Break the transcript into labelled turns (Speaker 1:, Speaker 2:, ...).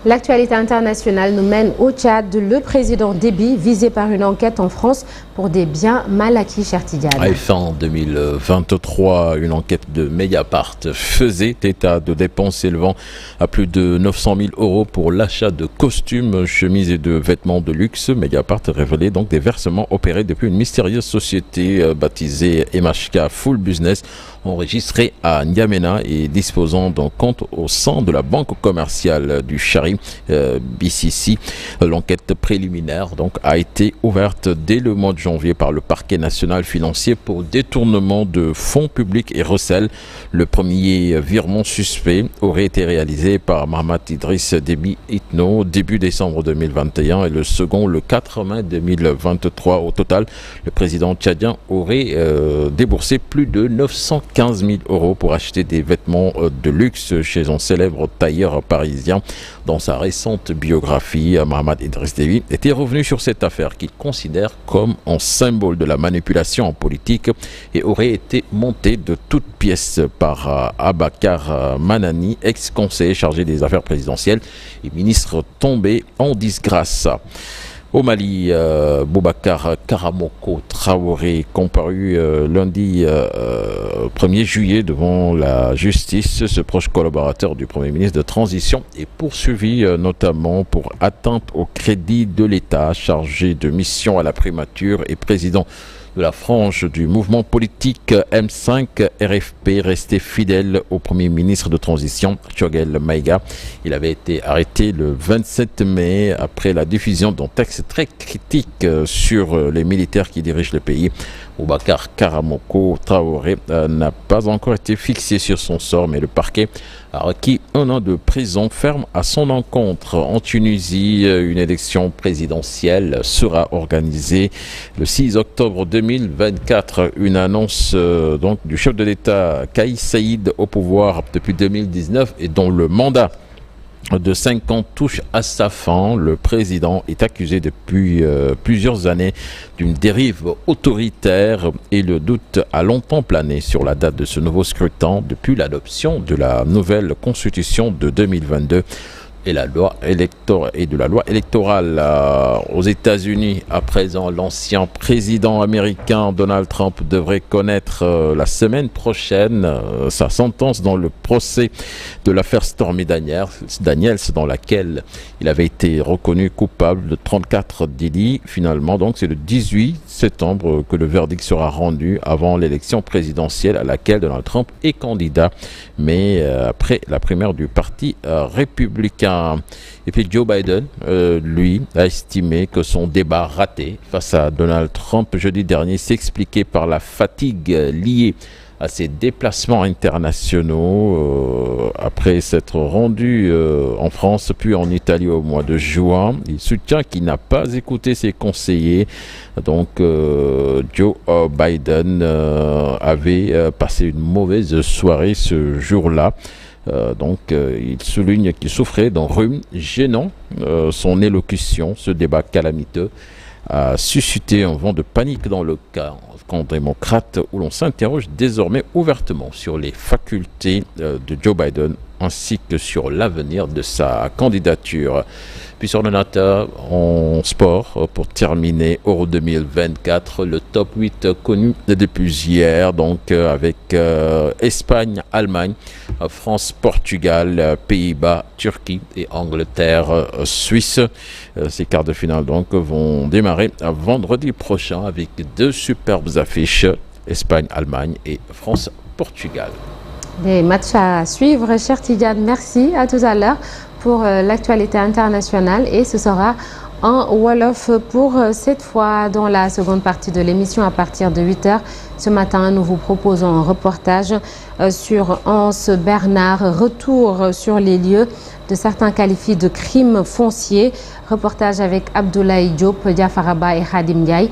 Speaker 1: L'actualité internationale nous mène au Tchad. Le président Déby visé par une enquête en France pour des biens mal acquis, Cheikh Tidiane.
Speaker 2: Fin 2023, une enquête de Mediapart faisait état de dépenses élevant à plus de 900 000 euros pour l'achat de costumes, chemises et de vêtements de luxe. Mediapart révélait donc des versements opérés depuis une mystérieuse société baptisée MHK Full Business, enregistrée à N'Djamena et disposant d'un compte au sein de la banque commerciale du Chari, BCC. L'enquête préliminaire donc a été ouverte dès le mois de janvier par le parquet national financier pour détournement de fonds publics et recel. Le premier virement suspect aurait été réalisé par Mahamat Idriss Déby Itno début décembre 2021 et le second le 4 mai 2023. Au total, le président tchadien aurait déboursé plus de 915 000 euros pour acheter des vêtements de luxe chez un célèbre tailleur parisien. Dans sa récente biographie, Mahamat Idriss Déby était revenu sur cette affaire qu'il considère comme un symbole de la manipulation en politique et aurait été monté de toutes pièces par Abakar Manani, ex-conseiller chargé des affaires présidentielles et ministre tombé en disgrâce. Au Mali, Boubacar Karamoko Traoré, comparu lundi 1er juillet devant la justice. Ce proche collaborateur du Premier ministre de transition est poursuivi notamment pour atteinte au crédit de l'État, chargé de mission à la primature et président de la frange du mouvement politique M5 RFP, resté fidèle au Premier ministre de transition, Choguel Maïga. Il avait été arrêté le 27 mai après la diffusion d'un texte très critique sur les militaires qui dirigent le pays. Boubacar Karamoko Traoré n'a pas encore été fixé sur son sort, mais le parquet a requis 1 an de prison ferme à son encontre. En Tunisie, une élection présidentielle sera organisée le 6 octobre 2024. Une annonce donc du chef de l'État Kais Saïd au pouvoir depuis 2019 et dont le mandat de 5 ans touche à sa fin. Le président est accusé depuis plusieurs années d'une dérive autoritaire et le doute a longtemps plané sur la date de ce nouveau scrutin depuis l'adoption de la nouvelle constitution de 2022 et de la loi électorale. Aux États-Unis, à présent, l'ancien président américain Donald Trump devrait connaître la semaine prochaine sa sentence dans le procès de l'affaire Stormy Daniels, dans laquelle il avait été reconnu coupable de 34 délits. Finalement, donc, c'est le 18 septembre que le verdict sera rendu avant l'élection présidentielle à laquelle Donald Trump est candidat, mais après la primaire du parti républicain. Et puis Joe Biden, lui, a estimé que son débat raté face à Donald Trump jeudi dernier s'expliquait par la fatigue liée à ses déplacements internationaux après s'être rendu en France puis en Italie au mois de juin. Il soutient qu'il n'a pas écouté ses conseillers. Donc Joe Biden avait passé une mauvaise soirée ce jour-là. Il souligne qu'il souffrait d'un rhume gênant. Son élocution, ce débat calamiteux, a suscité un vent de panique dans le camp démocrate où l'on s'interroge désormais ouvertement sur les facultés de Joe Biden ainsi que sur l'avenir de sa candidature. Puis sur le notaire en sport, pour terminer Euro 2024, le top 8 connu depuis hier, donc avec Espagne, Allemagne, France, Portugal, Pays-Bas, Turquie et Angleterre, Suisse. Ces quarts de finale donc vont démarrer vendredi prochain avec 2 superbes affiches, Espagne, Allemagne et France, Portugal.
Speaker 1: Des matchs à suivre, cher Tidiane. Merci, à tout à l'heure pour l'actualité internationale et ce sera en Wolof pour cette fois dans la seconde partie de l'émission à partir de 8h. Ce matin, nous vous proposons un reportage sur Anse Bernard, retour sur les lieux de certains qualifiés de crimes fonciers. Reportage avec Abdoulaye Diop, Diafaraba et Khadim Ndiaye.